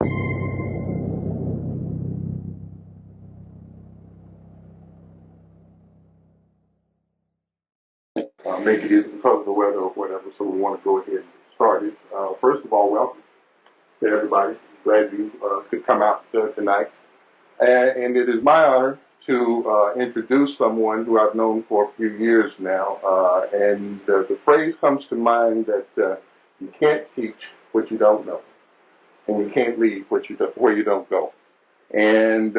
Make it easy because of the weather or whatever, so we want to go ahead and get started. First of all, welcome to everybody. Glad you could come out tonight. And it is my honor to introduce someone who I've known for a few years now. And the phrase comes to mind that you can't teach what you don't know, and you can't lead where you don't go. And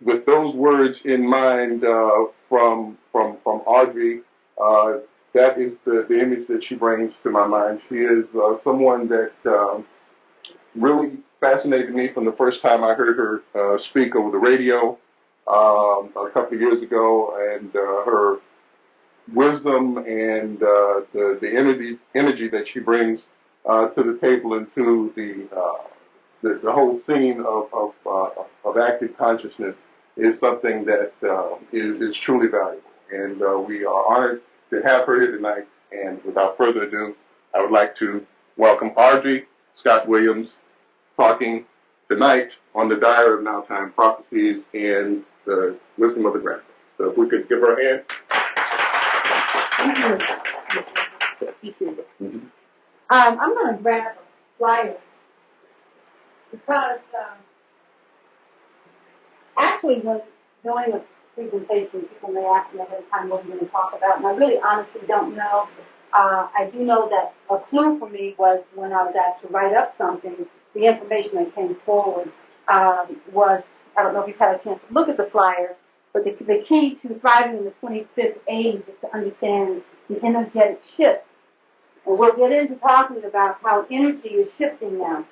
with those words in mind from Audri, that is the image that she brings to my mind. She is someone that really fascinated me from the first time I heard her speak over the radio a couple of years ago, and her wisdom and the energy that she brings to the table and to the whole scene of active consciousness is something that is truly valuable. And we are honored to have her here tonight. And without further ado, I would like to welcome Audri Scott Williams, talking tonight on the Diary of Now Time Prophecies and the Wisdom of the Grandparents. So if we could give her a hand. I'm going to grab a flyer because actually when doing a presentation, people may ask me ahead of time what I'm going to talk about, and I really honestly don't know. I do know that a clue for me was when I was asked to write up something, the information that came forward was, I don't know if you've had a chance to look at the flyer, but the key to thriving in the 25th age is to understand the energetic shift. And we'll get into talking about how energy is shifting now.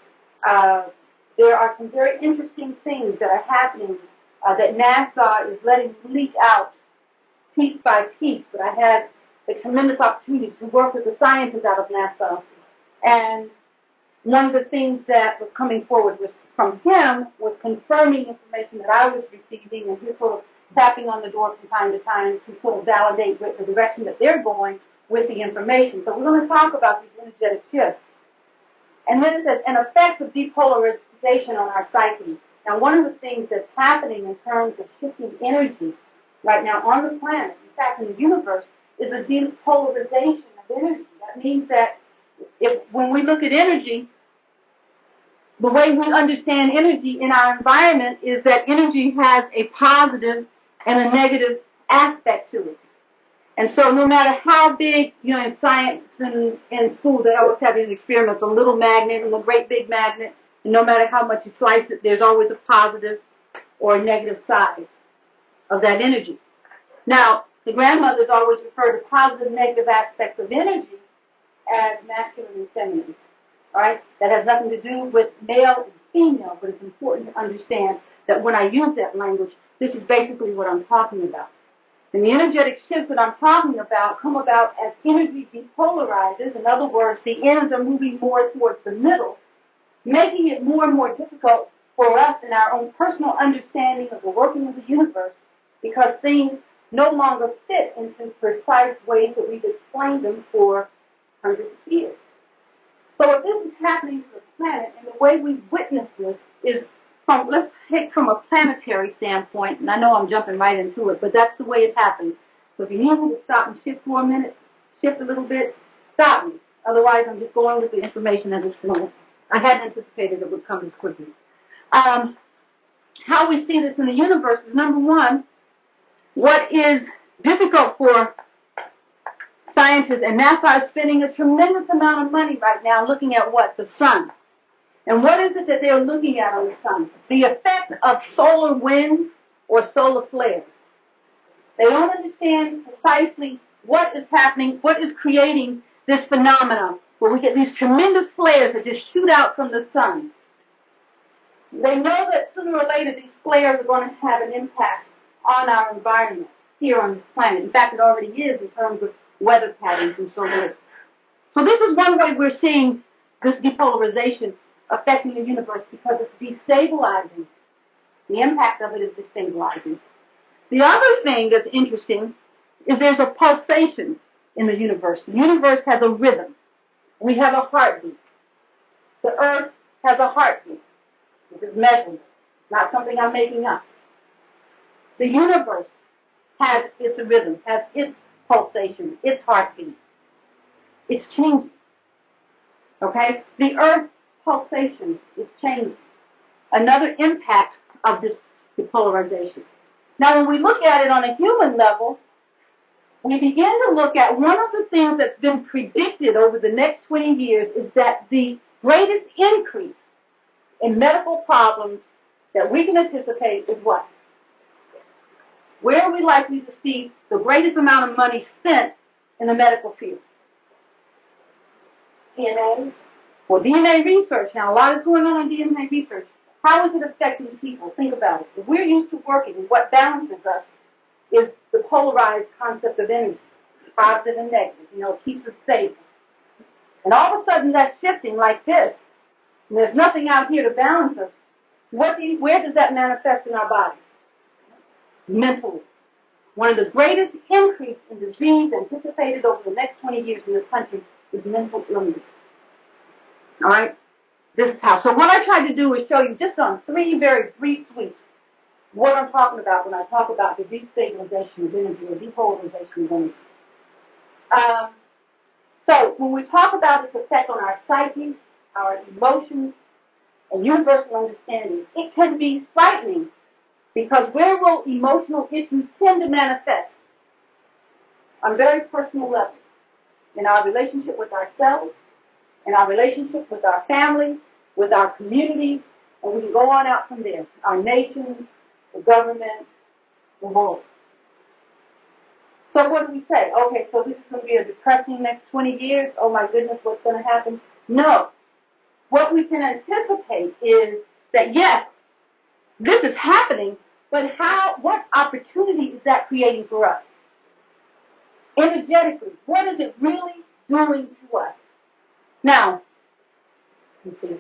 There are some very interesting things that are happening that NASA is letting leak out piece by piece. But I had the tremendous opportunity to work with the scientists out of NASA. And one of the things that was coming forward from him was confirming information that I was receiving, and he's sort of tapping on the door from time to time to sort of validate the direction that they're going with the information. So we're going to talk about these energetic shifts. And then it says, and effects of depolarization on our psyche. Now, one of the things that's happening in terms of shifting energy right now on the planet, in fact, in the universe, is a depolarization of energy. That means that when we look at energy, the way we understand energy in our environment is that energy has a positive and a negative aspect to it. And so no matter how big, in science and in school, they always have these experiments, a little magnet and a great big magnet, and no matter how much you slice it, there's always a positive or a negative side of that energy. Now, the grandmothers always refer to positive and negative aspects of energy as masculine and feminine. All right? That has nothing to do with male and female, but it's important to understand that when I use that language, this is basically what I'm talking about. And the energetic shifts that I'm talking about come about as energy depolarizes. In other words, the ends are moving more towards the middle, making it more and more difficult for us in our own personal understanding of the working of the universe, because things no longer fit into precise ways that we've explained them for hundreds of years. So if this is happening to the planet, and the way we witness this is let's take from a planetary standpoint, and I know I'm jumping right into it, but that's the way it happens. So if you need me to stop and shift for a minute, shift a little bit, stop me. Otherwise, I'm just going with the information as it's flowing. I hadn't anticipated it would come this quickly. How we see this in the universe is, number one, what is difficult for scientists, and NASA is spending a tremendous amount of money right now looking at what? The sun. And what is it that they're looking at on the sun? The effect of solar winds or solar flares. They don't understand precisely what is happening, what is creating this phenomenon where we get these tremendous flares that just shoot out from the sun. They know that sooner or later these flares are going to have an impact on our environment here on this planet. In fact, it already is in terms of weather patterns and so forth. So this is one way we're seeing this depolarization affecting the universe, because it's destabilizing. The impact of it is destabilizing. The other thing that's interesting is there's a pulsation in the universe. The universe has a rhythm. We have a heartbeat. The earth has a heartbeat. It's measurable, not something I'm making up. The universe has its rhythm, has its pulsation, its heartbeat. It's changing. Okay? The Earth's pulsation is changing. Another impact of this depolarization. Now, when we look at it on a human level, we begin to look at one of the things that's been predicted over the next 20 years is that the greatest increase in medical problems that we can anticipate is what? Where are we likely to see the greatest amount of money spent in the medical field? DNA. Well, DNA research. Now, a lot is going on in DNA research. How is it affecting people? Think about it. If we're used to working, what balances us is the polarized concept of energy, positive and negative. It keeps us safe. And all of a sudden, that's shifting like this, and there's nothing out here to balance us. Where does that manifest in our body? Mentally. One of the greatest increase in disease anticipated over the next 20 years in this country is mental illness. All right? This is how. So what I tried to do is show you just on 3 very brief sweeps what I'm talking about when I talk about the destabilization of energy or depolarization of energy. So when we talk about its effect on our psyche, our emotions, and universal understanding, it can be frightening because where will emotional issues tend to manifest? On a very personal level, in our relationship with ourselves, in our relationship with our families, with our communities, and we can go on out from there. Our nations, the government, the world. So what do we say? Okay, so this is going to be a depressing next 20 years. Oh my goodness, what's going to happen? No. What we can anticipate is that yes, this is happening, but what opportunity is that creating for us? Energetically, what is it really doing to us? Now, let's see.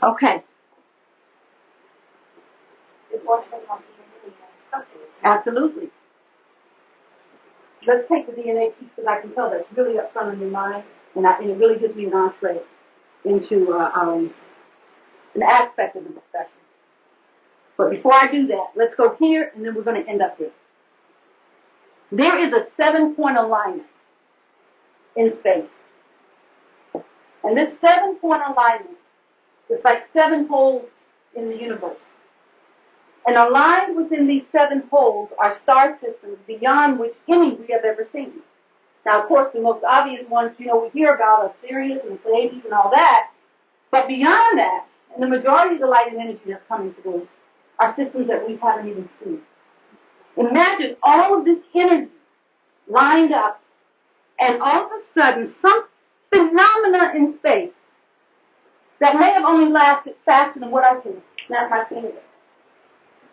Okay. Absolutely. Let's take the DNA piece because I can tell that's really up front in your mind, and it really gives me an entree into an aspect of the discussion. But before I do that, let's go here, and then we're going to end up here. There is a 7-point alignment in space. And this 7-point alignment is like 7 holes in the universe. And aligned within these 7 holes are star systems beyond which any we have ever seen. Now, of course, the most obvious ones, we hear about are Sirius and Pleiades and all that. But beyond that, and the majority of the light and energy that's coming through are systems that we haven't even seen. Imagine all of this energy lined up, and all of a sudden, some phenomena in space that may have only lasted faster than what I can snap my fingers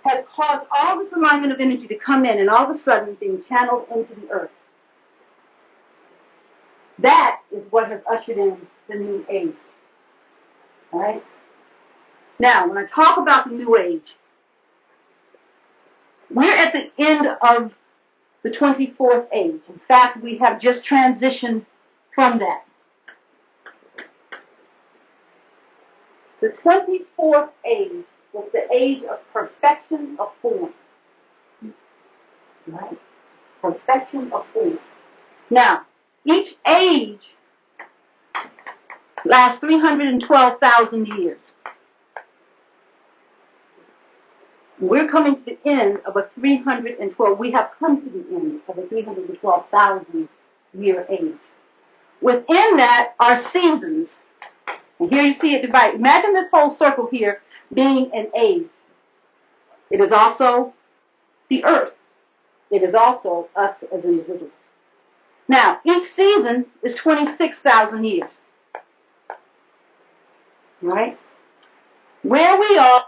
has caused all this alignment of energy to come in and all of a sudden being channeled into the earth. That is what has ushered in the new age. All right? Now, when I talk about the new age, we're at the end of the 24th age. In fact, we have just transitioned from that. The 24th age was the age of perfection of form. Right? Perfection of form. Now, each age lasts 312,000 years. We're coming to the end of a 312. We have come to the end of a 312,000 year age. Within that are seasons. And here you see it divided. Imagine this whole circle here being an age. It is also the earth. It is also us as individuals. Now, each season is 26,000 years. Right? Where we are,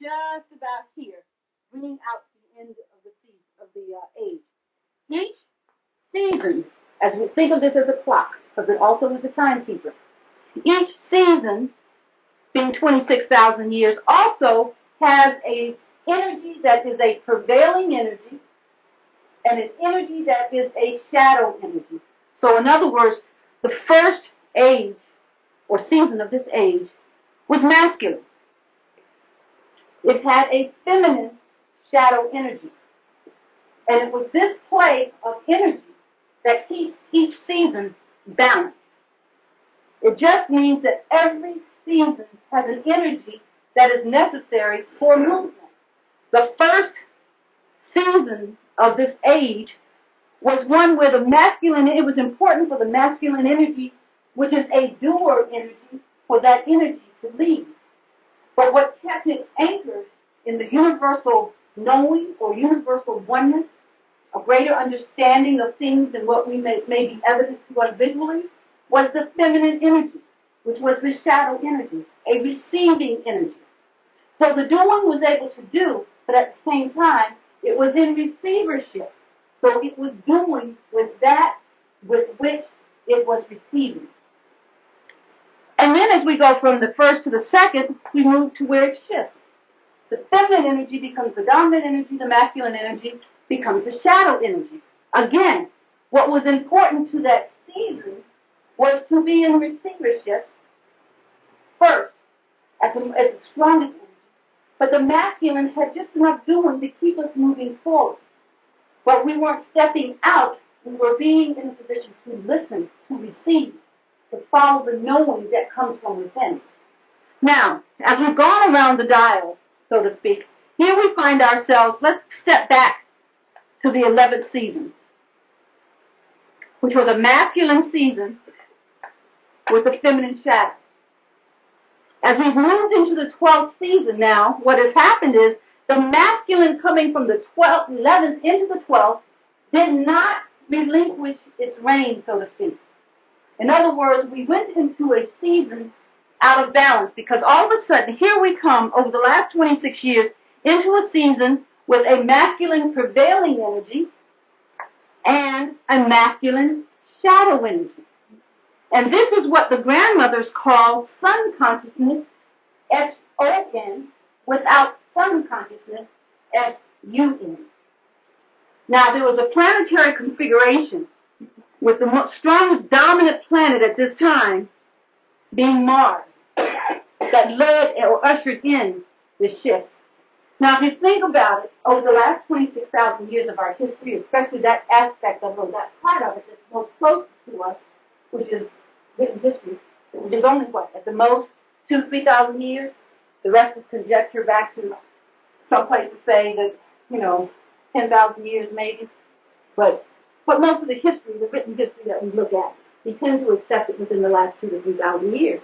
just about here, bringing out the end of the age. Each season, as we think of this as a clock, because it also is a timekeeper, each season, being 26,000 years, also has a energy that is a prevailing energy and an energy that is a shadow energy. So in other words, the first age or season of this age was masculine. It had a feminine shadow energy. And it was this play of energy that keeps each season balanced. It just means that every season has an energy that is necessary for movement. The first season of this age was one where the masculine, it was important for the masculine energy, which is a doer energy, for that energy to lead. But what kept it anchored in the universal knowing or universal oneness, a greater understanding of things and what we may be evident to us visually, was the feminine energy, which was the shadow energy, a receiving energy. So the doing was able to do, but at the same time, it was in receivership. So it was doing with that with which it was receiving. And then as we go from the first to the second, we move to where it shifts. The feminine energy becomes the dominant energy, the masculine energy becomes the shadow energy. Again, what was important to that season was to be in receivership first, as the strongest energy. But the masculine had just enough doing to keep us moving forward. But we weren't stepping out. We were being in a position to listen, to receive, to follow the knowing that comes from within. Now, as we've gone around the dial, so to speak, here we find ourselves, let's step back to the 11th season, which was a masculine season with a feminine shadow. As we've moved into the 12th season now, what has happened is the masculine coming from the 11th into the 12th did not relinquish its reign, so to speak. In other words, we went into a season out of balance because all of a sudden, here we come over the last 26 years into a season with a masculine prevailing energy and a masculine shadow energy. And this is what the grandmothers call sun consciousness, S-O-N, without sun consciousness, S-U-N. Now, there was a planetary configuration with the strongest dominant planet at this time being Mars that led or ushered in the shift. Now, if you think about it, over the last 26,000 years of our history, especially that aspect of it, that part of it that's most close to us, which is written history, which is only what, at the most 2,000 to 3,000 years. The rest is conjecture back to some place to say that 10,000 years maybe. But most of the history, the written history that we look at, we tend to accept it within the last 2,000 to 3,000 years.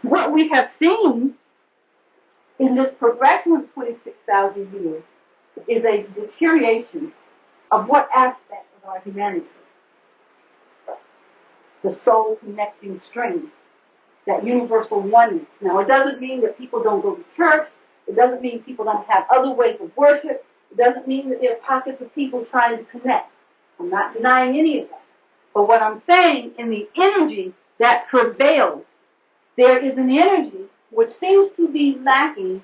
What we have seen in this progression of 26,000 years is a deterioration of what aspect of our humanity? The soul connecting string, that universal oneness. Now, it doesn't mean that people don't go to church. It doesn't mean people don't have other ways of worship. It doesn't mean that there are pockets of people trying to connect. I'm not denying any of that. But what I'm saying, in the energy that prevails, there is an energy which seems to be lacking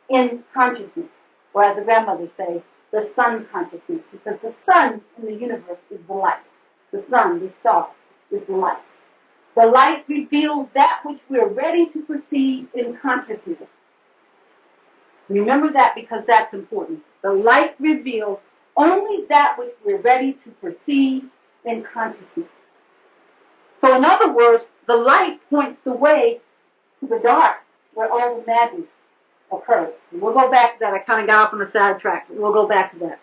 in consciousness, or as the grandmothers say, the sun consciousness, because the sun in the universe is the light. The sun, the star, is the light. The light reveals that which we're ready to perceive in consciousness. Remember that because that's important. The light reveals only that which we're ready to perceive in consciousness. So in other words, the light points the way to the dark, where all the madness occurs. And we'll go back to that. I kind of got off on the sidetrack. We'll go back to that.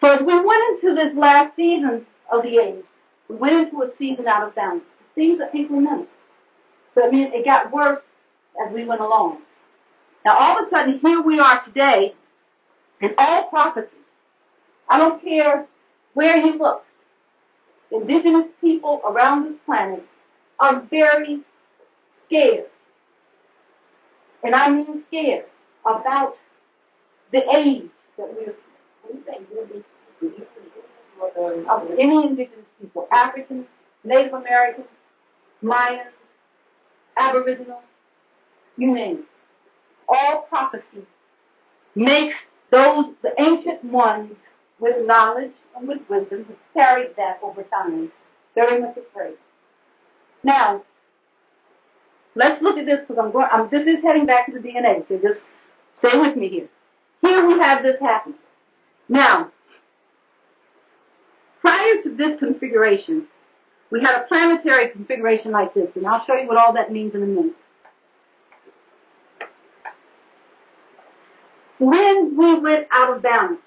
So as we went into this last season of the age, we went into a season out of balance. Things are incremental. So I mean, it got worse as we went along. Now all of a sudden, here we are today, in all prophecy. I don't care where you look. Indigenous people around this planet are very scared. And I mean scared about the age that we're of any indigenous people, Africans, Native Americans, Mayans, Aboriginals, you name it. All prophecy makes the ancient ones with knowledge and with wisdom, has carried that over time. Very much afraid. Now, let's look at this because this is heading back to the DNA, so just stay with me here. Here we have this happening. Now, prior to this configuration, we had a planetary configuration like this, and I'll show you what all that means in a minute. When we went out of balance,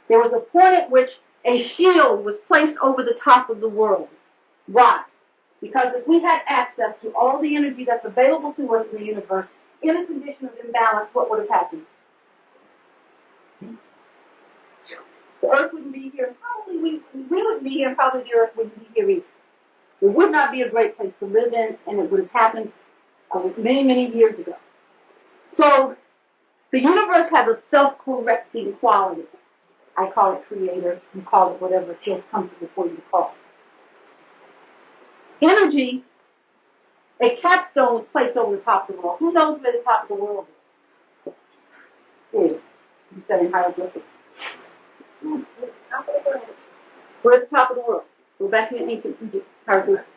there was a point at which a shield was placed over the top of the world. Why? Because if we had access to all the energy that's available to us in the universe, in a condition of imbalance, what would have happened? The Earth wouldn't be here. Probably we wouldn't be here, and probably the Earth wouldn't be here either. It would not be a great place to live in, and it would have happened many, many years ago. So the universe has a self-correcting quality. I call it creator. You call it whatever it feels comfortable for you to call it. Energy, a capstone was placed over the top of the world. Who knows where the top of the world is? You said in hieroglyphics. Where's the top of the world? Go back to ancient Egypt. Hieroglyphics.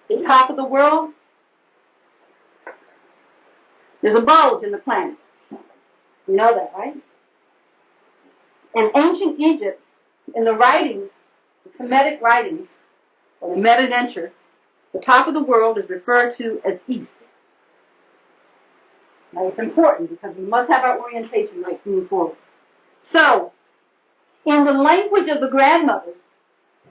The top of the world, there's a bulge in the planet. You know that, right? In ancient Egypt, in the writings, the Kemetic writings, or the Meta-Denture, the top of the world is referred to as East. Now, it's important because we must have our orientation right to move forward. So, in the language of the grandmothers,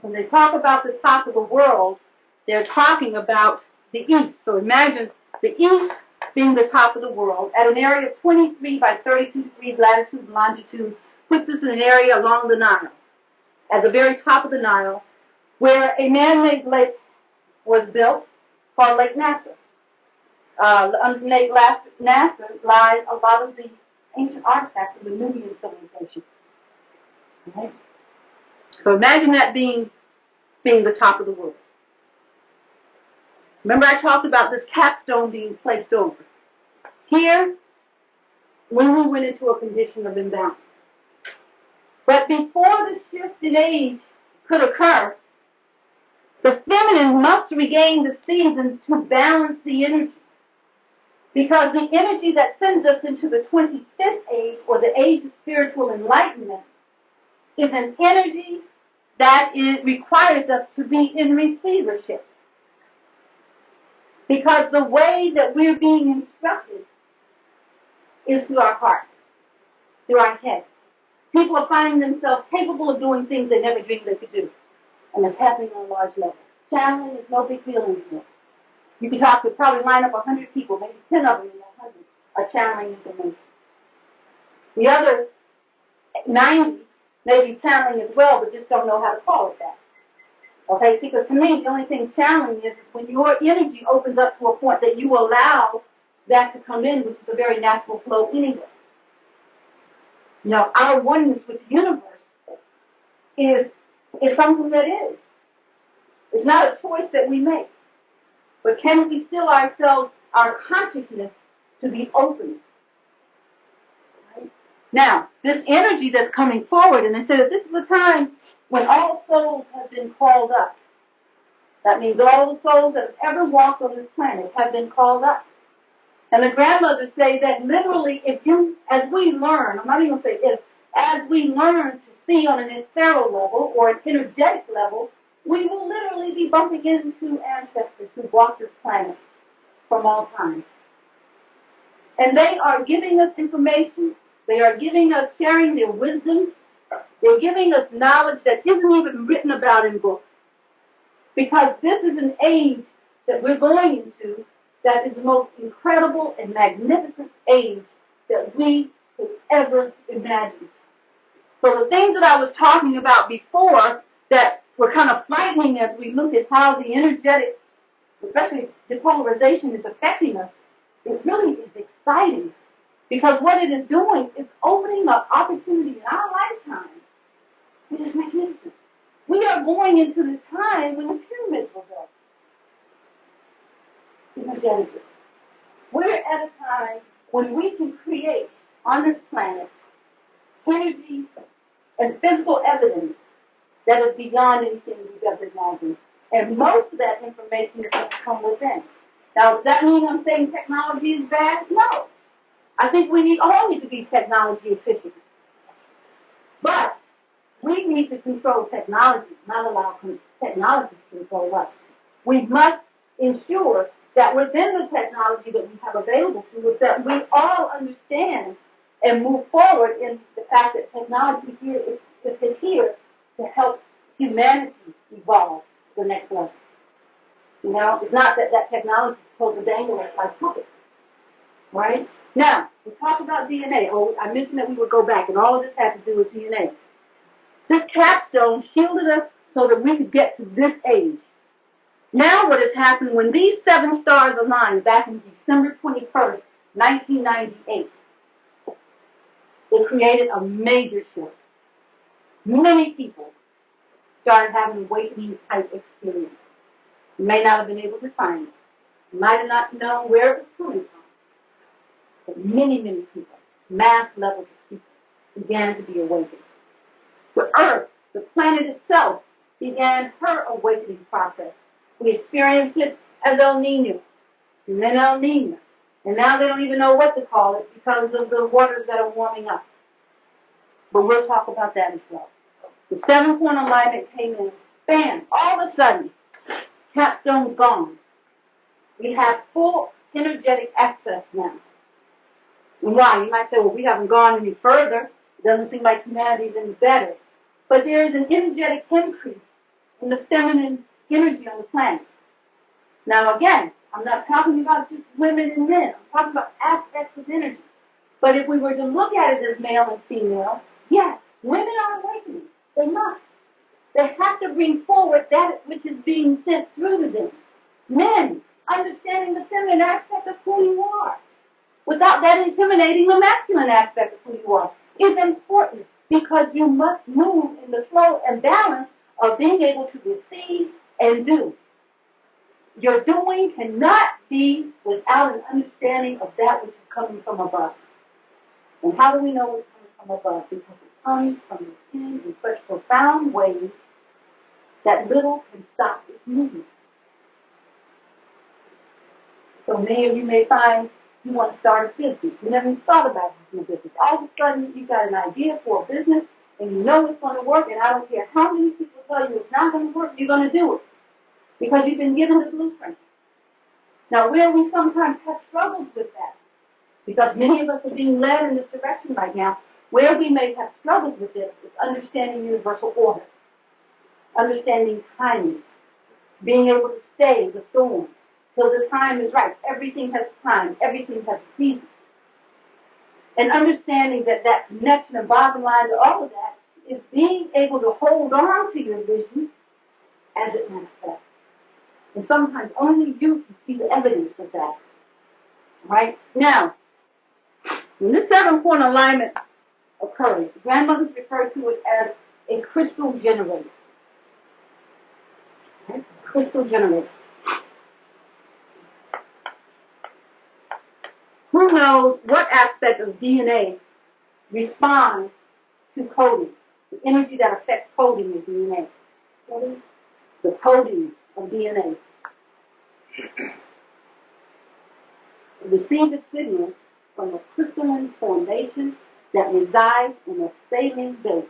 when they talk about the top of the world, they're talking about the East. So imagine the East being the top of the world at an area of 23 by 32 degrees latitude and longitude, puts us in an area along the Nile, at the very top of the Nile, where a man-made lake was built called Lake Nasser. Under Lake Nasser lies a lot of the ancient artifacts of the Nubian civilization. Okay? So imagine that being the top of the world. Remember I talked about this capstone being placed over. Here, when we went into a condition of imbalance. But before the shift in age could occur, the feminine must regain the season to balance the energy. Because the energy that sends us into the 25th age, or the age of spiritual enlightenment, is an energy that requires us to be in receivership. Because the way that we're being instructed is through our heart, through our head. People are finding themselves capable of doing things they never dreamed they could do. And it's happening on a large level. Channeling is no big deal anymore. You can probably line up 100 people, maybe 10 of them in that 100 are channeling information. The other 90 may be channeling as well, but just don't know how to call it that. Okay, because to me, the only thing channeling is when your energy opens up to a point that you allow that to come in, which is a very natural flow anyway. You know, our oneness with the universe is something that is. It's not a choice that we make. But can we still ourselves, our consciousness, to be open? Right? Now, this energy that's coming forward, and they say that this is a time when all souls have been called up. That means all the souls that have ever walked on this planet have been called up. And the grandmothers say that literally, as we learn, I'm not even going to say if, as we learn to see on an ethereal level or an energetic level, we will literally be bumping into ancestors who walked this planet from all time. And they are giving us information. They are sharing their wisdom. They're giving us knowledge that isn't even written about in books. Because this is an age that we're going into that is the most incredible and magnificent age that we could ever imagine. So the things that I was talking about before that were kind of frightening as we look at how the energetic, especially depolarization, is affecting us, it really is exciting. Because what it is doing is opening up opportunity in our lifetime. It is magnificent. We are going into the time when the pyramids were built. Energetically. We're at a time when we can create on this planet energy and physical evidence that is beyond anything we've ever imagined. And most of that information is going to come within. Now, does that mean I'm saying technology is bad? No. I think we all need to be technology efficient. But we need to control technology, not allow technology to control us. We must ensure that within the technology that we have available to us, that we all understand and move forward in the fact that technology here is here to help humanity evolve to the next level. You know, it's not that technology is supposed to dangle us like puppets, right? Now, we talk about DNA. Oh, I mentioned that we would go back, and all of this had to do with DNA. This capstone shielded us so that we could get to this age. Now what has happened when these 7 stars aligned back in December 21st, 1998, it created a major shift. Many people started having an awakening type experience. You may not have been able to find it. You might have not known where it was coming from. But many, many people, mass levels of people, began to be awakened. The Earth, the planet itself, began her awakening process. We experienced it as El Nino, and then El Nino. And now they don't even know what to call it because of the waters that are warming up. But we'll talk about that as well. The 7-point alignment came in, bam, all of a sudden, capstone's gone. We have full energetic access now. And why? You might say, well, we haven't gone any further. It doesn't seem like humanity is any better. But there is an energetic increase in the feminine energy on the planet. Now, again, I'm not talking about just women and men. I'm talking about aspects of energy. But if we were to look at it as male and female, yes, women are awakening. They must. They have to bring forward that which is being sent through to them. Men, understanding the feminine aspect of who you are, without that intimidating the masculine aspect of who you are, is important because you must move in the flow and balance of being able to receive and do. Your doing cannot be without an understanding of that which is coming from above. And how do we know what's coming from above? Because it comes from within in such profound ways that little can stop its movement. So many of you may find you want to start a business. You never even thought about this business. All of a sudden, you've got an idea for a business, and you know it's going to work, and I don't care how many people tell you it's not going to work, you're going to do it. Because you've been given the blueprint. Now, where we sometimes have struggles with that, because many of us are being led in this direction right now, where we may have struggles with this is understanding universal order, understanding timing, being able to stay in the storm till the time is right. Everything has time. Everything has a season. And understanding that connection and bottom line to all of that is being able to hold on to your vision as it manifests. And sometimes only you can see the evidence of that. Right? Now, when this 7-point alignment occurs, the grandmothers refer to it as a crystal generator. Okay? Crystal generator. Who knows what aspect of DNA responds to coding? The energy that affects coding of DNA. The coding of DNA. Receive its signals from a crystalline formation that resides in a saline base.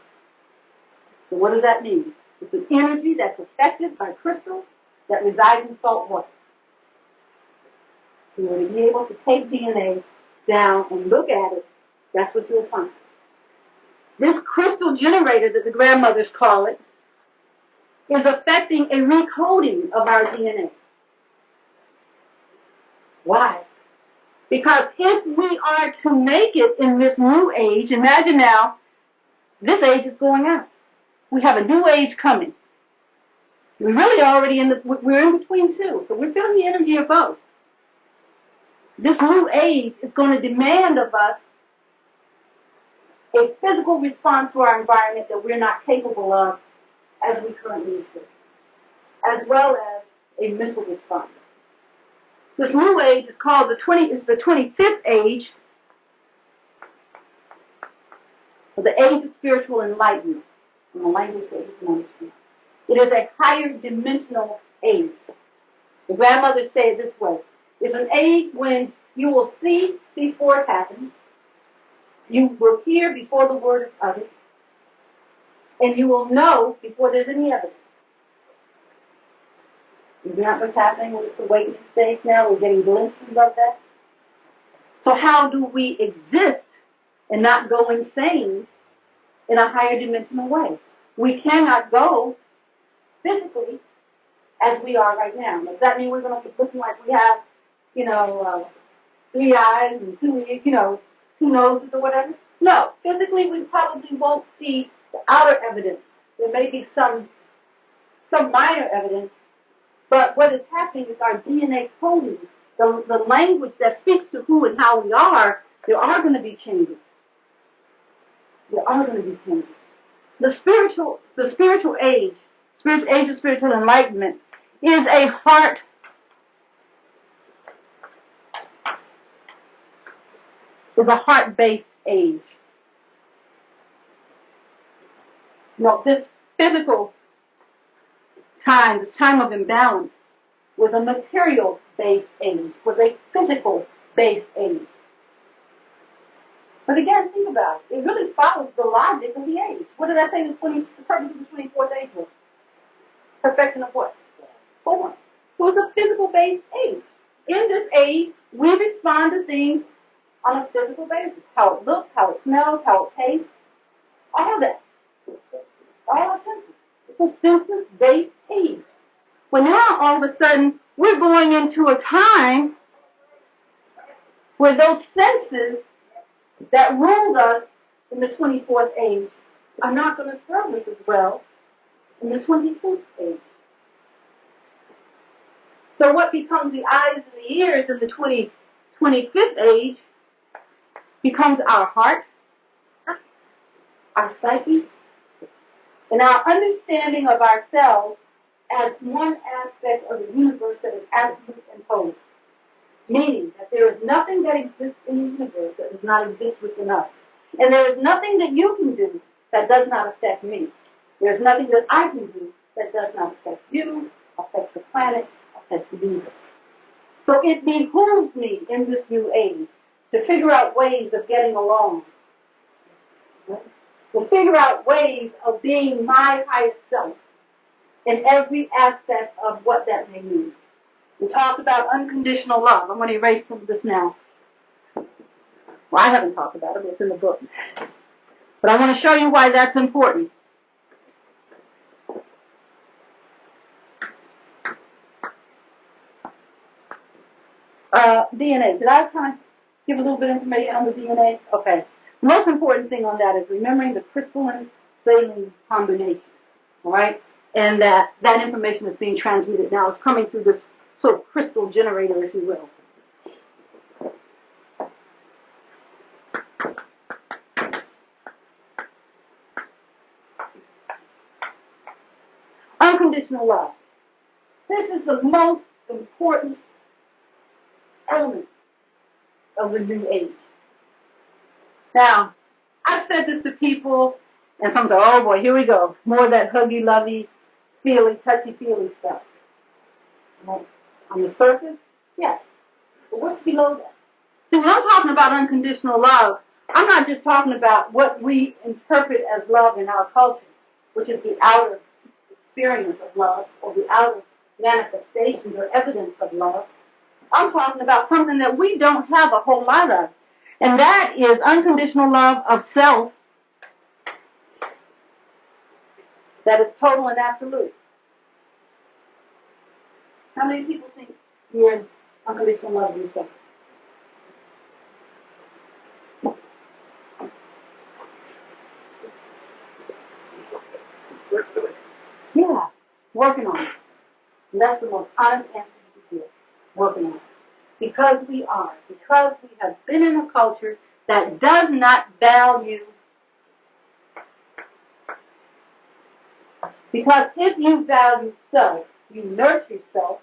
So what does that mean? It's an energy that's affected by crystals that reside in salt water. You want to be able to take DNA down and look at it, that's what you'll find. This crystal generator that the grandmothers call it is affecting a recoding of our DNA. Why? Because if we are to make it in this new age, imagine now, this age is going out. We have a new age coming. We're really already we're in between two, so we're feeling the energy of both. This new age is going to demand of us a physical response to our environment that we're not capable of as we currently exist, as well as a mental response. This new age is called the 25th age, or the age of spiritual enlightenment, in the language that you can understand. It is a higher dimensional age. The grandmothers say it this way. It's an age when you will see before it happens, you will hear before the word is uttered, and you will know before there's any evidence. Isn't that what's happening with the awakening stage now? We're getting glimpses of that. So how do we exist and not go insane in a higher dimensional way? We cannot go physically as we are right now. Does that mean we're going to be looking like we have, 3 eyes and 2 ears, 2 noses or whatever? No. Physically, we probably won't see the outer evidence. There may be some minor evidence, but what is happening is our DNA coding, the language that speaks to who and how we are, there are going to be changes. There are going to be changes. The spiritual age of spiritual enlightenment is a heart-based age. This physical time, this time of imbalance, was a material-based age, was a physical-based age. But again, think about it. It really follows the logic of the age. What did I say the purpose of the 24th age was? Perfection of what? Form. So it's a physical-based age. In this age, we respond to things on a physical basis. How it looks, how it smells, how it tastes, all that. All our senses. It's a senses-based age. Well, now, all of a sudden, we're going into a time where those senses that ruled us in the 24th age are not going to serve us as well in the 25th age. So what becomes the eyes and the ears in the 25th age becomes our heart, our psyche, and our understanding of ourselves as one aspect of the universe that is absolute and total. Meaning that there is nothing that exists in the universe that does not exist within us. And there is nothing that you can do that does not affect me. There's nothing that I can do that does not affect you, affect the planet, affect the universe. So it behooves me in this new age to figure out ways of getting along. To figure out ways of being my highest self in every aspect of what that may mean. We talked about unconditional love. I'm going to erase some of this now. Well, I haven't talked about it, but it's in the book. But I want to show you why that's important. DNA. Did I kind of give a little bit of information on the DNA? Okay. The most important thing on that is remembering the crystalline saline combination. All right? And that information is being transmitted now. It's coming through this sort of crystal generator, if you will. Unconditional love. This is the most important element of the new age. Now, I've said this to people, and some say, oh boy, here we go. More of that huggy, lovey, feely, touchy-feely stuff. Right? On the surface, yes. But what's below that? See, when I'm talking about unconditional love, I'm not just talking about what we interpret as love in our culture, which is the outer experience of love, or the outer manifestations or evidence of love. I'm talking about something that we don't have a whole lot of, and that is unconditional love of self that is total and absolute. How many people think you're in unconditional love of yourself? Yeah, working on it. And that's the most honest answer you can give. Working on it. Because we have been in a culture that does not value. Because if you value self, you nurture self,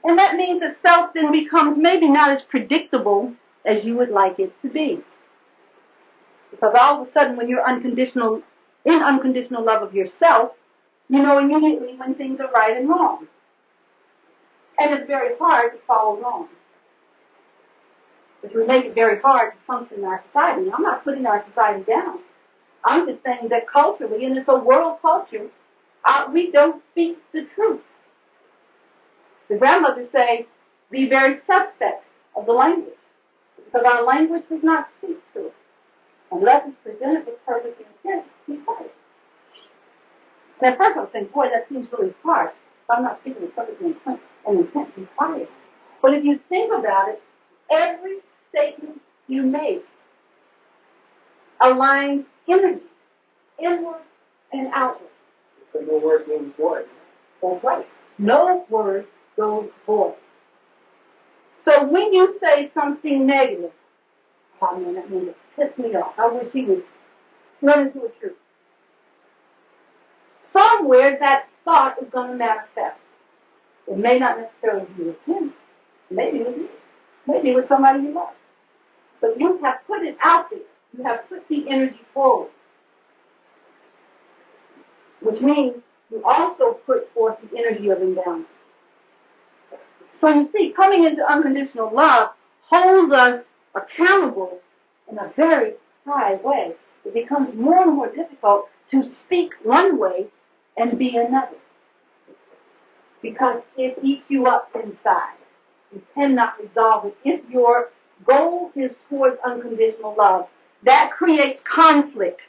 and that means that self then becomes maybe not as predictable as you would like it to be. Because all of a sudden, when you're in unconditional love of yourself, you know immediately when things are right and wrong. And it's very hard to follow wrong. Which would make it very hard to function in our society. I'm not putting our society down. I'm just saying that culturally, and it's a world culture, we don't speak the truth. The grandmothers say, be very suspect of the language, because our language does not speak truth. Unless it's presented with perfect intent, be quiet. And at first I was saying, boy, that seems really harsh. I'm not speaking with perfect intent, be quiet. But if you think about it, every statement you make aligns energy, inward and outward. So no word goes void. That's right. No word goes void. So when you say something negative, I mean, that means it pissed me off. I wish he would run into a truth. Somewhere that thought is going to manifest. It may not necessarily be with him. Maybe with you. Maybe with somebody you love. But you have put it out there. You have put the energy forward. Which means you also put forth the energy of imbalance. So you see, coming into unconditional love holds us accountable in a very high way. It becomes more and more difficult to speak one way and be another. Because it eats you up inside. You cannot resolve it. If your goal is towards unconditional love, that creates conflict.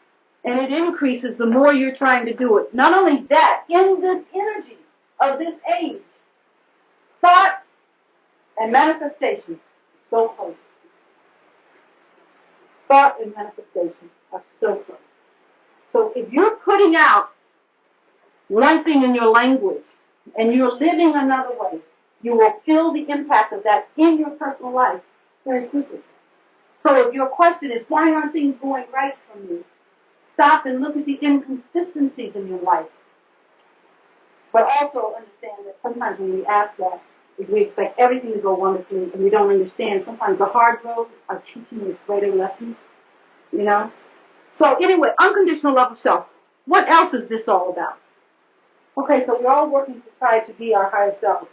And it increases the more you're trying to do it. Not only that, in this energy of this age, thought and manifestation are so close. Thought and manifestation are so close. So if you're putting out one thing in your language and you're living another way, you will feel the impact of that in your personal life very quickly. So if your question is, why aren't things going right for me? Stop and look at the inconsistencies in your life. But also understand that sometimes when we ask that, is we expect everything to go wonderfully, and we don't understand. Sometimes the hard roads are teaching us greater lessons, you know? So anyway, unconditional love of self. What else is this all about? Okay, so we're all working to try to be our higher selves.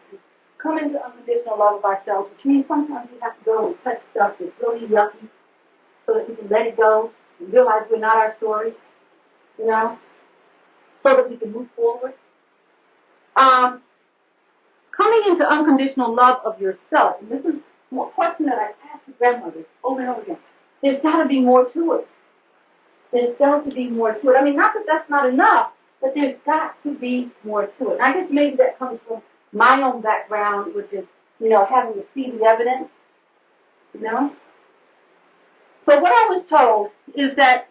Come into unconditional love of ourselves, which means sometimes we have to go and touch stuff that's really yucky so that we can let it go and realize we're not our stories, you know, so that we can move forward. Coming into unconditional love of yourself, and this is a question that I ask the grandmothers over and over again. There's got to be more to it. There's got to be more to it. I mean, not that that's not enough, but there's got to be more to it. And I guess maybe that comes from my own background, which is, you know, having to see the evidence, you know. So what I was told is that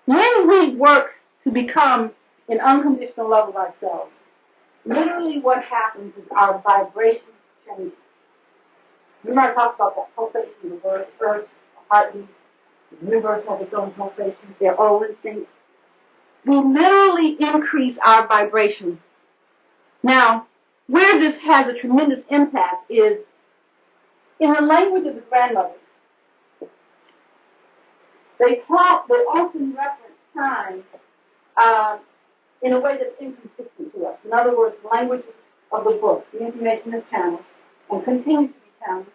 when we work to become in unconditional love of ourselves, literally what happens is our vibration changes. Remember I talked about that pulsation of the earth, the heartbeat, the universe has its own pulsation. They're all in sync. We literally increase our vibration. Now, where this has a tremendous impact is in the language of the grandmothers. They often reference time in a way that's inconsistent to us. In other words, the language of the book, the information is channeled and continues to be channeled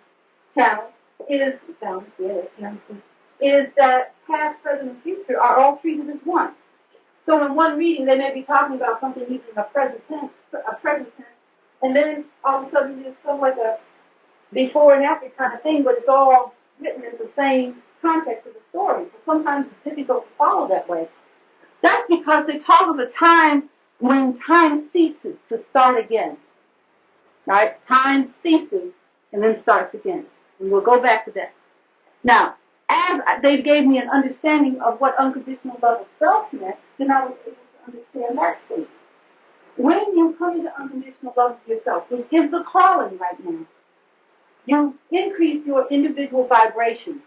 is that past, present, and future are all treated as one. So in one reading, they may be talking about something using a present tense, and then all of a sudden there's sort of like a before and after kind of thing, but it's all written in the same context of the story. So sometimes it's difficult to follow that way. That's because they talk of a time when time ceases to start again. Right? Time ceases and then starts again. And we'll go back to that. Now, as they gave me an understanding of what unconditional love of self meant, then I was able to understand that statement. When you come into unconditional love of yourself, which is the calling right now, you increase your individual vibration.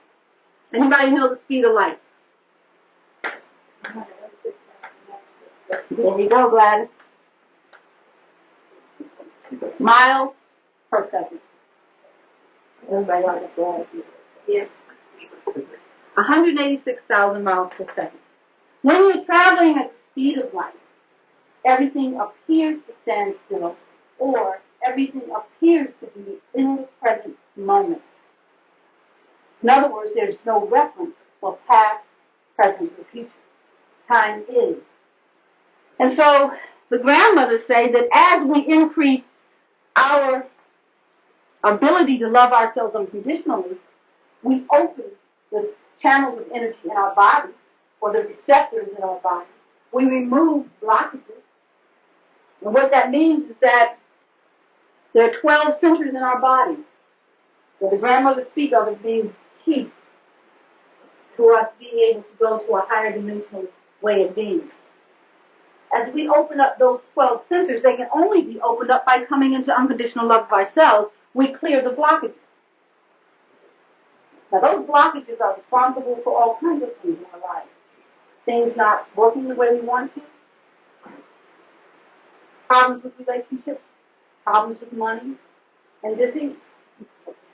Anybody know the speed of light? There you go, Gladys. Miles per second. Everybody like Gladys. Yeah. 186,000 miles per second. When you're traveling at the speed of light, everything appears to stand still, or everything appears to be in the present moment. In other words, there's no reference for past, present, or future. Time is. And so the grandmothers say that as we increase our ability to love ourselves unconditionally, we open the channels of energy in our body, or the receptors in our body. We remove blockages. And what that means is that there are 12 centers in our body that the grandmothers speak of as being key to us being able to go to a higher dimensional way of being. As we open up those 12 centers, they can only be opened up by coming into unconditional love of ourselves. We clear the blockages. Now, those blockages are responsible for all kinds of things in our life. Things not working the way we want to, problems with relationships, problems with money, and disease.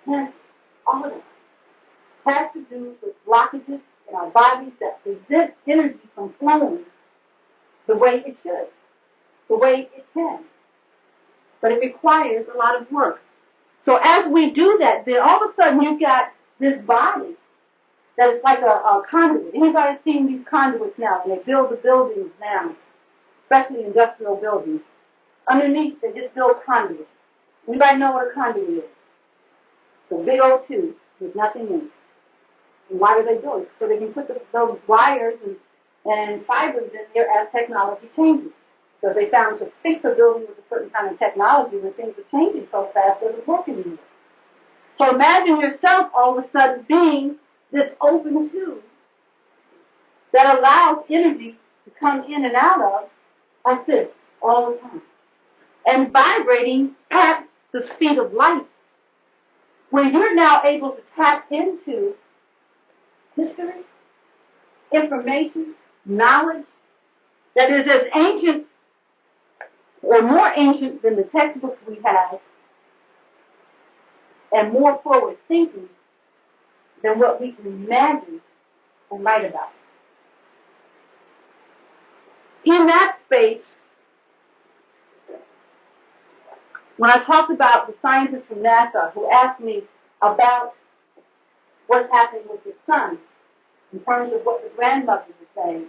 Hence, all of it has to do with blockages in our bodies that prevent energy from flowing the way it should, the way it can. But it requires a lot of work. So as we do that, then all of a sudden you've got this body that is like a conduit. Anybody seen these conduits now? They build the buildings now, especially industrial buildings. Underneath, they just build conduits. Anybody know what a conduit is? It's a big old tube with nothing in it. And why do they build it? So they can put those wires and fibers in there as technology changes. So they found to fix a building with a certain kind of technology when things are changing so fast, it doesn't work anymore. So imagine yourself all of a sudden being this open tube that allows energy to come in and out of like this all the time. And vibrating at the speed of light, where you're now able to tap into history, information, knowledge that is as ancient or more ancient than the textbooks we have, and more forward thinking than what we can imagine and write about. In that space, when I talked about the scientists from NASA who asked me about what's happening with the sun in terms of what the grandmothers are saying,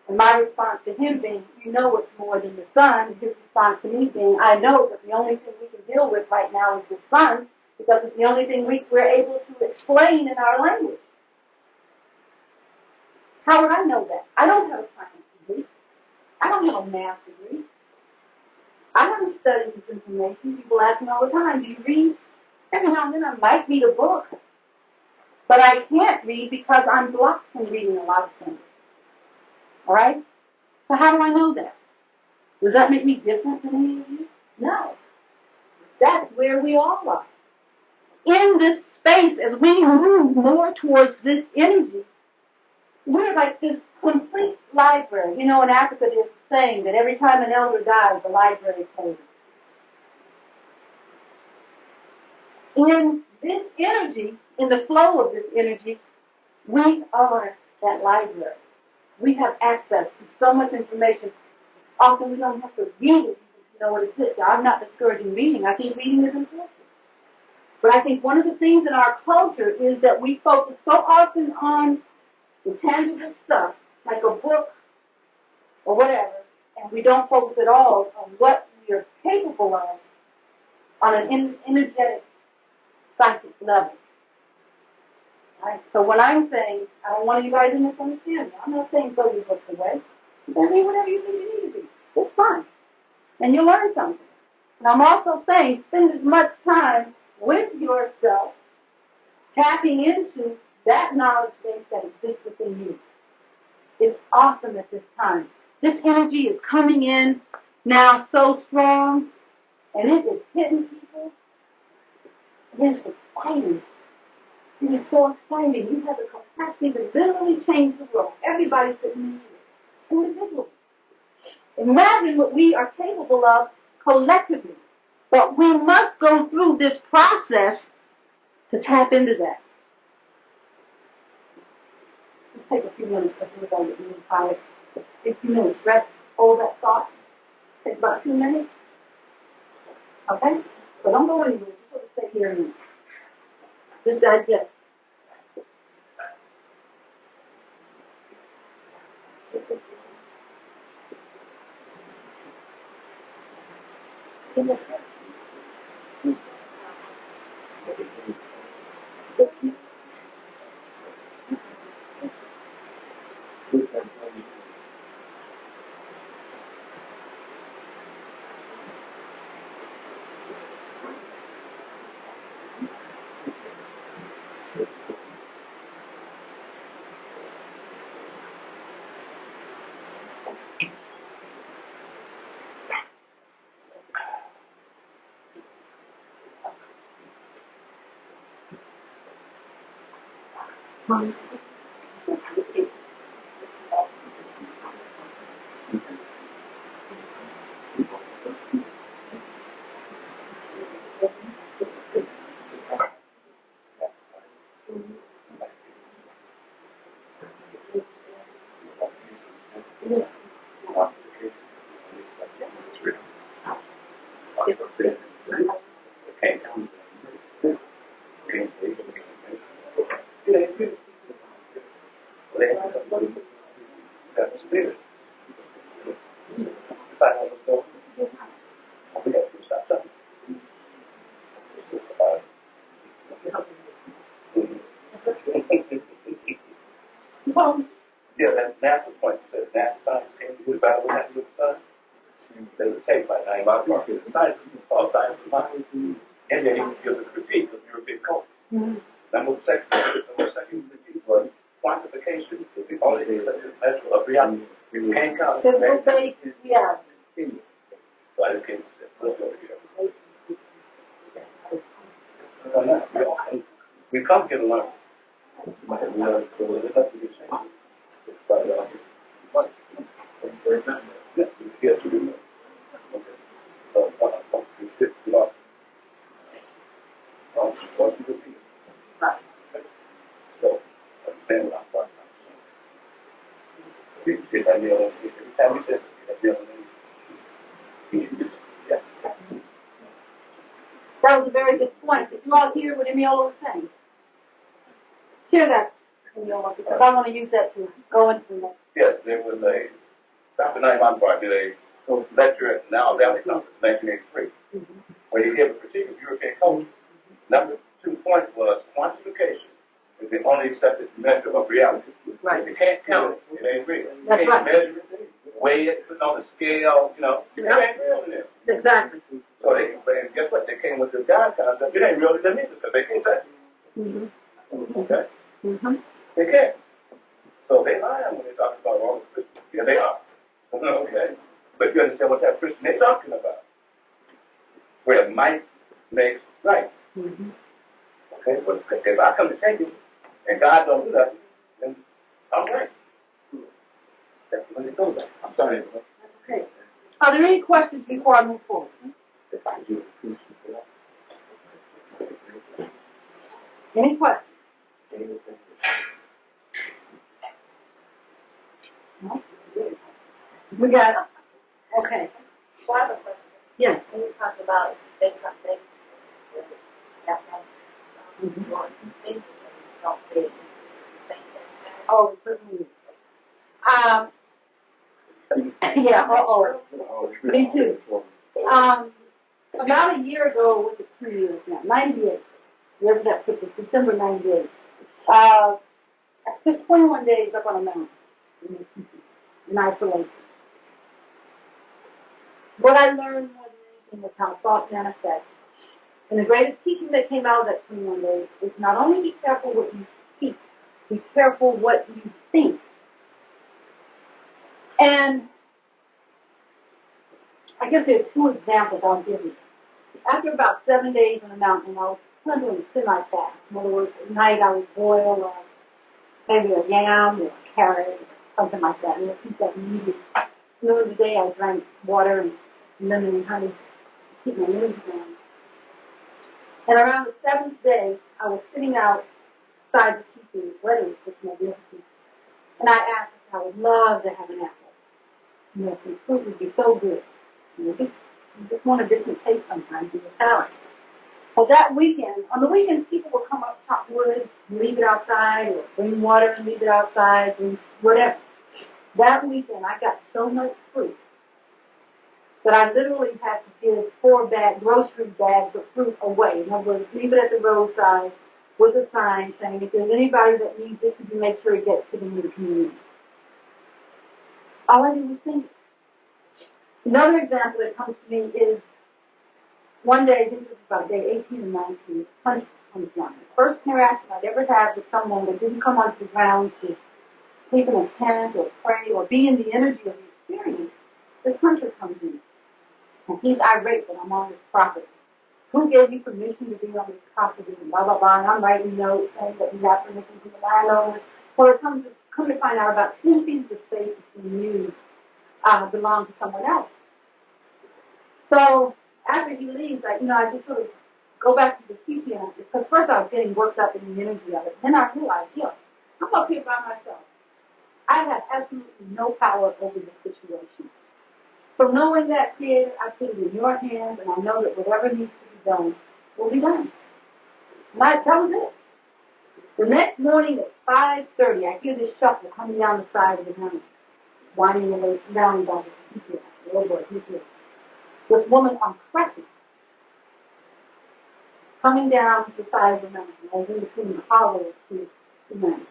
and my response to him being, you know it's more than the sun, his response to me being, I know, but the only thing we can deal with right now is the sun, because it's the only thing we're able to explain in our language. How would I know that? I don't have a science degree. I don't have a math degree. I haven't studied this information. People ask me all the time, do you read? Every now and then I might read a book, but I can't read because I'm blocked from reading a lot of things. All right? So how do I know that? Does that make me different than any of you? No. That's where we all are. In this space, as we move more towards this energy, we're like this complete library. You know, in Africa, there's a saying that every time an elder dies, the library closes. In this energy, in the flow of this energy, we are that library. We have access to so much information. Often we don't have to read it to know what it is. I'm not discouraging reading. I think reading is important. But I think one of the things in our culture is that we focus so often on the tangible stuff, like a book or whatever, and we don't focus at all on what we are capable of on an energetic, psychic level. Right? So when I'm saying, I don't want you guys to misunderstand me. I'm not saying throw your books away. Read whatever you think you need to read. It's fine. And you'll learn something. And I'm also saying spend as much time with yourself, tapping into that knowledge base that exists within you. It's awesome at this time. This energy is coming in now so strong, and it is hitting people. It's exciting. It is so exciting. You have the capacity to literally change the world. Everybody's sitting here, individually. Imagine what we are capable of collectively. But we must go through this process to tap into that. take a few minutes because we're going to get really tired. A few minutes, rest, hold that thought. Take about 2 minutes. Okay? So don't go anywhere. Just sort of stay here and just digest. Yeah, that's NASA's point. You said NASA scientists came to do about what happened with the sun. There was a tape by 9 o'clock. The scientists, all scientists, and then he would give a critique of European culture. Number second critique was quantification is the only measure of reality. You can't count. There's no base, yeah. So I just came to say, let's go over here. We come here to learn. We learn, so there's nothing to change. But, yeah, we get to do that. So, then I'm talking That was a very good point. Did you all hear what Emiola was saying? Hear that, Emiola, because I want to use that to go into the next. Yes, there was Dr. Naiman did a lecture at the Alabama Conference in 1983, where he gave a critique of European culture. Number 2 point was quantification is the only accepted measure of reality. Right. If you can't count it, it ain't real. That's you can't right. measure it, weigh it, put it on a scale, it ain't real in there. Exactly. So and guess what? They came with this guide concept. It ain't real to them either, because they can't touch it. Okay? They can't. So they lie when they talk about all the Christians. Yeah, they are. Okay? But you understand what that Christian they're talking about. Where might makes right. Okay? But if I come to take it, and God don't do that, then I'm right. That's when it goes. I'm sorry. Okay. Are there any questions before I move forward? Any questions? No? We got it. Okay. Well, I have a question. Yes. When you talk about things like this, Oh, it certainly is. Yeah, me too. About a year ago, was it 2 years now? 98. Wherever that puts us, December 98. I spent 21 days up on a mountain in isolation. What I learned more than anything was how thought manifests. And the greatest teaching that came out of that 21 days is not only be careful what you speak, be careful what you think. And I guess there are 2 examples I'll give you. After about 7 days on the mountain, I was kind of doing a semi-fast. In other words, at night I would boil maybe a yam or a carrot or something like that, and I'd keep that immediately. In the middle of the day, I drank water and lemon and honey to keep my energy down. And around the 7th day, I was sitting outside the teepee. The weather was just magnificent. And I asked her, I would love to have an apple. You know, some fruit would be so good. You just want a different taste sometimes in your palate. Well, that weekend, on the weekends, people will come up, chop wood, and leave it outside, or bring water and leave it outside, and whatever. That weekend, I got so much fruit that I literally had to give 4 grocery bags of fruit away. In other words, leave it at the roadside with a sign saying, if there's anybody that needs it, you make sure it gets to them in the community. All I did was think. Another example that comes to me is one day, this was about day 18 and 19, punch comes down. The first interaction I'd ever had with someone that didn't come onto the grounds to sleep in a tent or pray or be in the energy of the experience, this hunter comes in. And he's irate that I'm on this property. Who gave you permission to be on this property? And blah, blah, blah. And I'm writing notes saying that we have permission from the landowners. Well, it comes to find out about 10 feet of the space between you belong to someone else. So after he leaves, I just sort of go back to the CPN, because first I was getting worked up in the energy of it. Then I realized, I'm up here by myself. I have absolutely no power over the situation. So knowing that, Creator, I put it in your hands, and I know that whatever needs to be done will be done. And that was it. The next morning at 5:30, I hear this shuffle coming down the side of the mountain, winding away down by the CPN. Oh boy, this woman on crutches coming down the side of the mountain. I was in between the hollow of two mountains.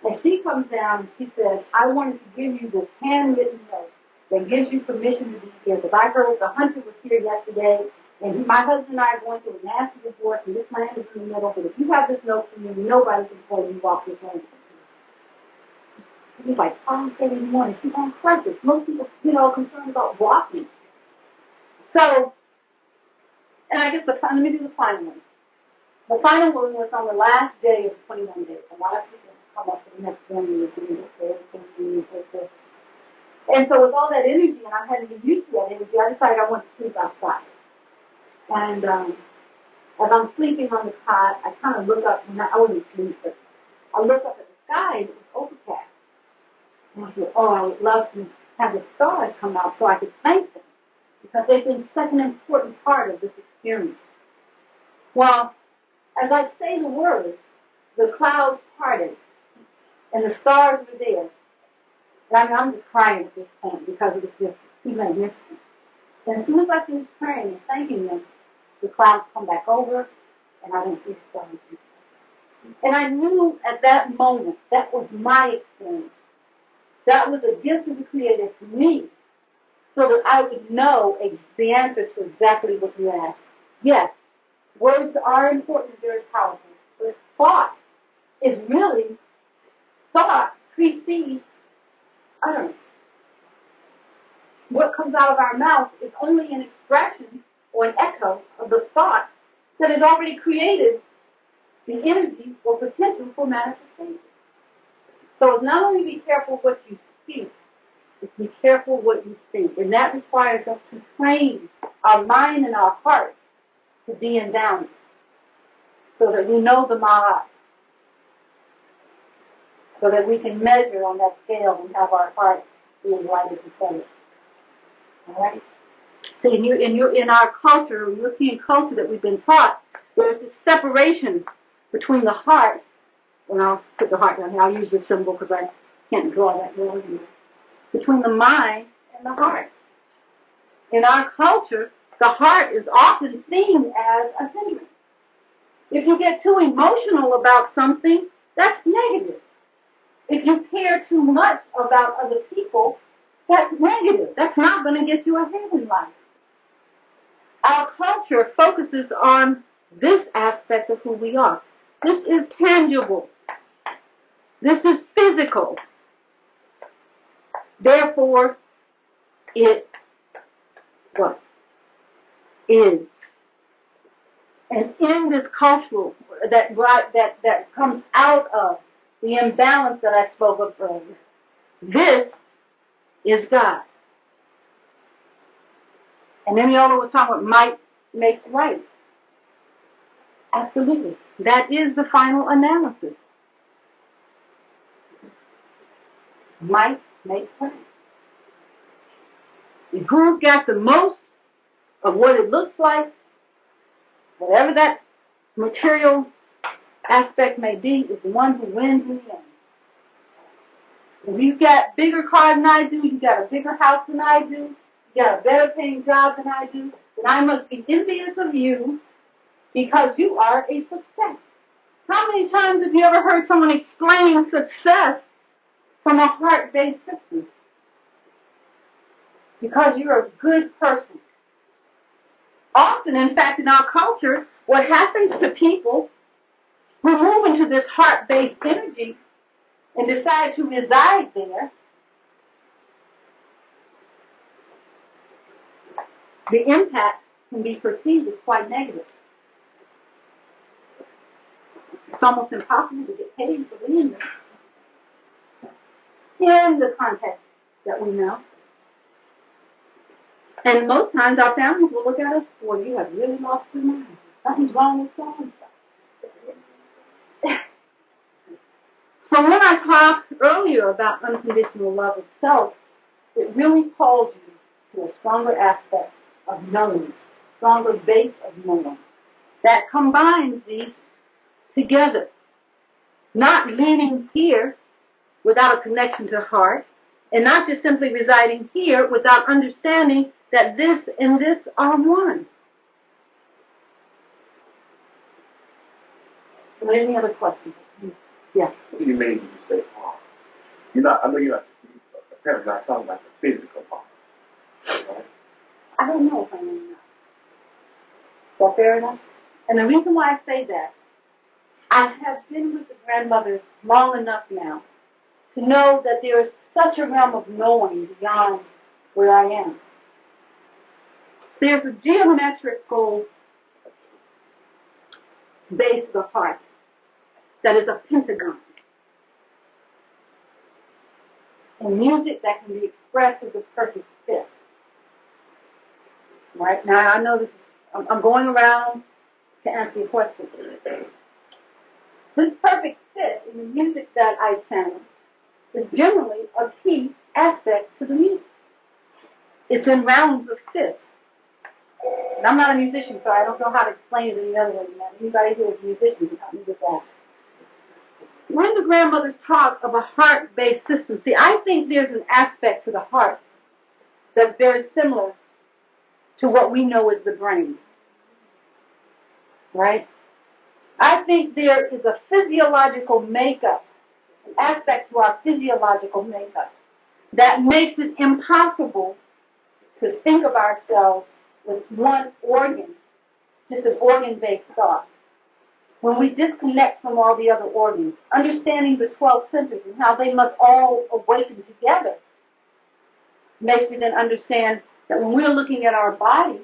And she comes down and she says, I wanted to give you this handwritten note that gives you permission to be here. Because I heard the hunter was here yesterday, and my husband and I are going through a nasty divorce, and this land is in the middle. But if you have this note from me, nobody can pull you off this land. He's like, 5:30 in the morning. She's on crutches. Most people, are concerned about walking. So, and I guess let me do the final one. The final one was on the last day of 21 days. A lot of people come up to the next morning with doing and so forth. And so with all that energy, and I hadn't been used to that energy, I decided I wanted to sleep outside. And as I'm sleeping on the cot, I kind of look up, and I wasn't asleep, but I look up at the sky, and it was overcast. And I said, I would love to have the stars come out so I could thank them, because they've been such an important part of this experience. Well, as I say the words, the clouds parted, and the stars were there. And I'm just crying at this point because it was just too magnificent. And as soon as I finished praying and thanking them, the clouds come back over, and I don't see the stars. And I knew at that moment that was my experience. That was a gift of the Creator to me, so that I would know the answer to exactly what you asked. Yes, words are important and very powerful, but thought precedes utterance. What comes out of our mouth is only an expression or an echo of the thought that has already created the energy or potential for manifestation. So it's not only be careful what you speak, it's be careful what you think. And that requires us to train our mind and our heart to be in balance so that we know the Mahat, so that we can measure on that scale and have our heart being light as a feather. All right? See, in our culture, European culture that we've been taught, there's this separation between the heart, and I'll put the heart down here. I'll use this symbol because I can't draw that well anymore. Between the mind and the heart. In our culture, the heart is often seen as a hindrance. If you get too emotional about something, that's negative. If you care too much about other people, that's negative. That's not going to get you ahead in life. Our culture focuses on this aspect of who we are. This is tangible. This is physical. Therefore, it what? Is. And in this cultural that comes out of the imbalance that I spoke of earlier, this is God. And then the other was talking about might makes right. Absolutely. That is the final analysis. might make friends. And who's got the most of what it looks like, whatever that material aspect may be, is the one who wins in the end. If you've got bigger car than I do, you got a bigger house than I do, you got a better paying job than I do, then I must be envious of you because you are a success. How many times have you ever heard someone explain success from a heart-based system? Because you're a good person. Often, in fact, in our culture, what happens to people who move into this heart-based energy and decide to reside there, the impact can be perceived as quite negative. It's almost impossible to get paid for being there in the context that we know. And most times our families will look at us, boy, you have really lost your mind. Something's wrong with so-and-so. So when I talked earlier about unconditional love of self, it really calls you to a stronger aspect of knowing, stronger base of knowing, that combines these together. Not leading here without a connection to heart, and not just simply residing here without understanding that this and this are one. Any other questions? Yeah. What do you mean when you say harm? You're not, I know you're not, apparently not talking about the physical harm. Right? I don't know if I am or not. Is that fair enough? And the reason why I say that, I have been with the grandmothers long enough now to know that there is such a realm of knowing beyond where I am. There's a geometrical base of the heart that is a pentagon. And music that can be expressed as a perfect fit. Right? Now, I know this. I'm going around to answer your question. This perfect fit in the music that I channel is generally a key aspect to the music. It's in rounds of fifths. And I'm not a musician, so I don't know how to explain it any other way than that. Anybody who is a musician can help me with that. When the grandmothers talk of a heart-based system, see, I think there's an aspect to the heart that's very similar to what we know as the brain. Right? I think there is a physiological makeup, an aspect to our physiological makeup that makes it impossible to think of ourselves with one organ, just an organ-based thought. When we disconnect from all the other organs, understanding the 12 centers and how they must all awaken together, makes me then understand that when we're looking at our body,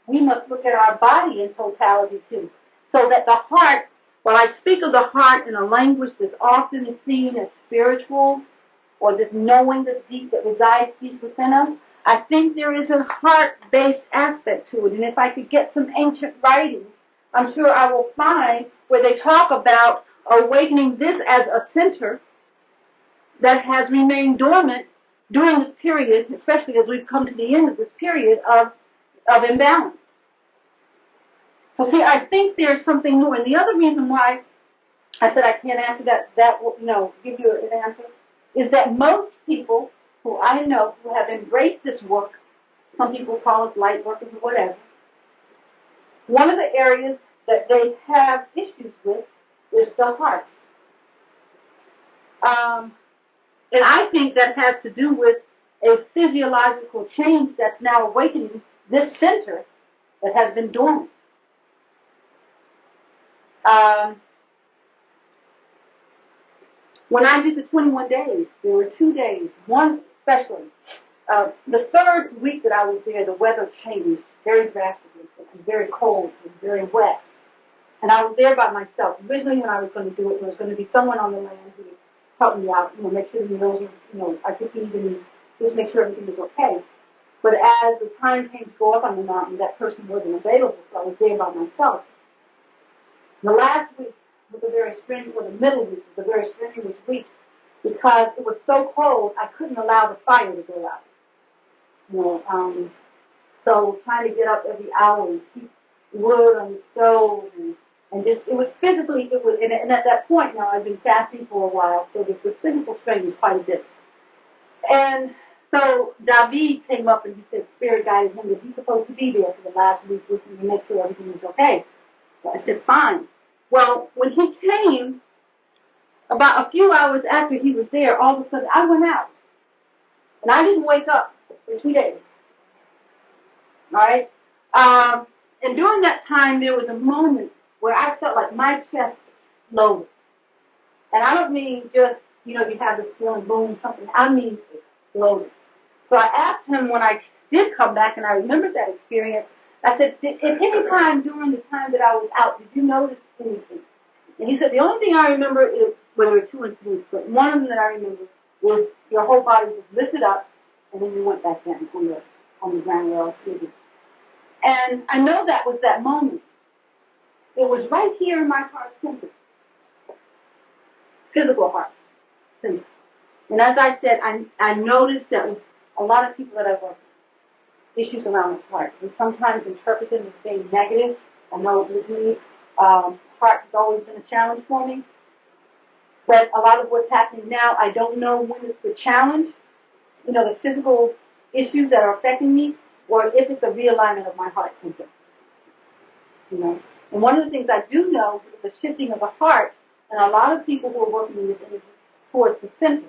we must look at our body in totality too. So that the heart, while I speak of the heart in a language that's often seen as spiritual, or this knowing that's deep, that resides deep within us, I think there is a heart-based aspect to it. And if I could get some ancient writings, I'm sure I will find where they talk about awakening this as a center that has remained dormant during this period, especially as we've come to the end of this period of imbalance. So see, I think there's something more. And the other reason why I said I can't answer give you an answer, is that most people who I know who have embraced this work, some people call us light workers or whatever, one of the areas that they have issues with is the heart. And I think that has to do with a physiological change that's now awakening this center that has been dormant. When I did the 21 days, there were 2 days, one especially. The third week that I was there, the weather changed very drastically. It was very cold, it was very wet. And I was there by myself. Originally, when I was going to do it, there was going to be someone on the land who would help me out, make sure the roads, I could eat and just make sure everything was okay. But as the time came to go up on the mountain, that person wasn't available, so I was there by myself. The last week was a very strenuous, or the middle week was a very strenuous week because it was so cold, I couldn't allow the fire to go out. So trying to get up every hour and keep wood on the stove and just, it was physically, and at that point now, I've been fasting for a while, so the physical strain was quite a bit. And so David came up and he said, Spirit guided him that he's supposed to be there for the last week with me to make sure everything was okay. So I said, fine. Well, when he came, about a few hours after he was there, all of a sudden I went out. And I didn't wake up for 2 days. All right? And during that time, there was a moment where I felt like my chest exploded. And I don't mean just, you have this feeling, boom, something. I mean exploded. So I asked him when I did come back, and I remembered that experience, I said, at any time during the time that I was out, did you notice anything? And he said, the only thing I remember is, well, there were two incidents, but one of them that I remember was your whole body was lifted up, and then you went back down on the ground where I was sitting. And I know that was that moment. It was right here in my heart center. Physical heart center. And as I said, I noticed that with a lot of people that I work with, issues around the heart, and sometimes interpret them as being negative. I know with me, heart has always been a challenge for me. But a lot of what's happening now, I don't know when it's the challenge, the physical issues that are affecting me, or if it's a realignment of my heart center. And one of the things I do know is the shifting of the heart, and a lot of people who are working in this energy towards the center.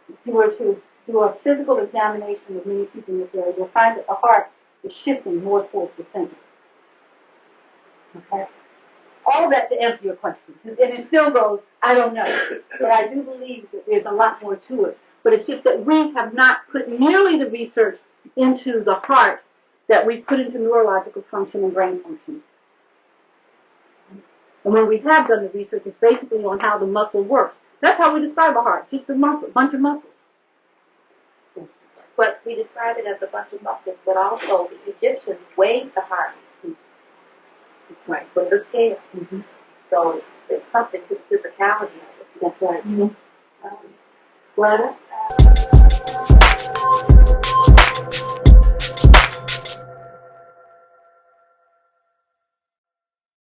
If you were to do a physical examination of many people in this area, you'll find that the heart is shifting more towards the center. Okay? All that to answer your question. And it still goes, I don't know. But I do believe that there's a lot more to it. But it's just that we have not put nearly the research into the heart that we put into neurological function and brain function. And when we have done the research, it's basically on how the muscle works. That's how we describe a heart, just a muscle, a bunch of muscles. But we describe it as a bunch of muscles, but also the Egyptians weighed the heart. That's right. With the scale. Mm-hmm. So there's something to the physicality of it. That's right. Mm-hmm. Gladys?